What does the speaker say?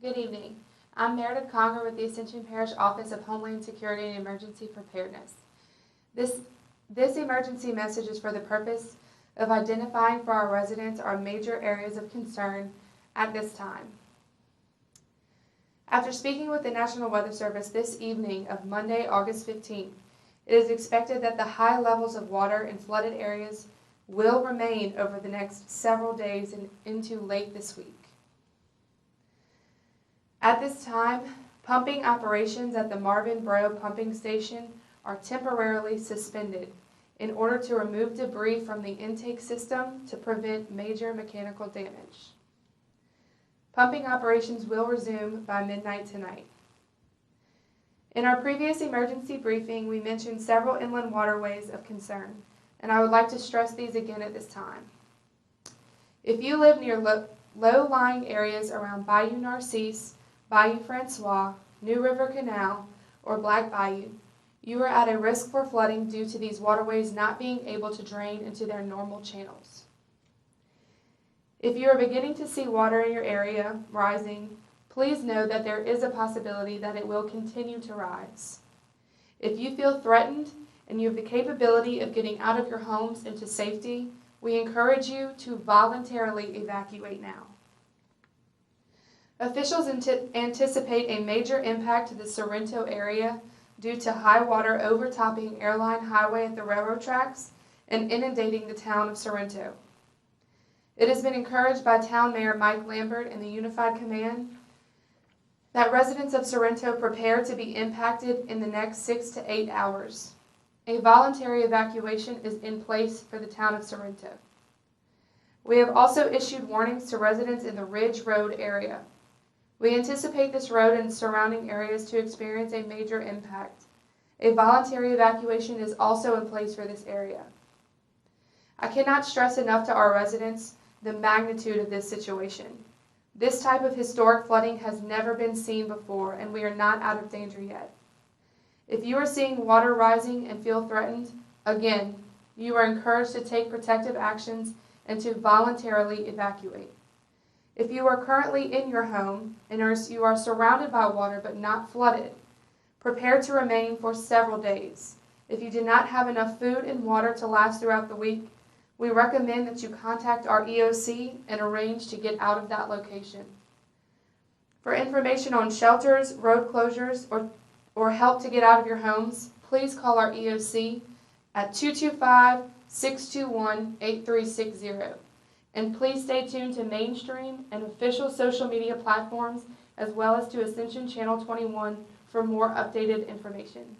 Good evening. I'm Meredith Conger with the Ascension Parish Office of Homeland Security and Emergency Preparedness. This emergency message is for the purpose of identifying for our residents our major areas of concern at this time. After speaking with the National Weather Service this evening of Monday, August 15th, it is expected that the high levels of water in flooded areas will remain over the next several days and into late this week. At this time, pumping operations at the Marvin Bro pumping station are temporarily suspended in order to remove debris from the intake system to prevent major mechanical damage. Pumping operations will resume by midnight tonight. In our previous emergency briefing, we mentioned several inland waterways of concern, and I would like to stress these again at this time. If you live near low-lying areas around Bayou Narcisse, Bayou Francois, New River Canal, or Black Bayou, you are at a risk for flooding due to these waterways not being able to drain into their normal channels. If you are beginning to see water in your area rising, please know that there is a possibility that it will continue to rise. If you feel threatened and you have the capability of getting out of your homes into safety, we encourage you to voluntarily evacuate now. Officials anticipate a major impact to the Sorrento area due to high water overtopping Airline Highway at the railroad tracks and inundating the town of Sorrento. It has been encouraged by Town Mayor Mike Lambert and the Unified Command that residents of Sorrento prepare to be impacted in the next 6 to 8 hours. A voluntary evacuation is in place for the town of Sorrento. We have also issued warnings to residents in the Ridge Road area. We anticipate this road and surrounding areas to experience a major impact. A voluntary evacuation is also in place for this area. I cannot stress enough to our residents the magnitude of this situation. This type of historic flooding has never been seen before, and we are not out of danger yet. If you are seeing water rising and feel threatened, again, you are encouraged to take protective actions and to voluntarily evacuate. If you are currently in your home and you are surrounded by water but not flooded, prepare to remain for several days. If you do not have enough food and water to last throughout the week, we recommend that you contact our EOC and arrange to get out of that location. For information on shelters, road closures, or help to get out of your homes, please call our EOC at 225-621-8360. And please stay tuned to mainstream and official social media platforms as well as to Ascension Channel 21 for more updated information.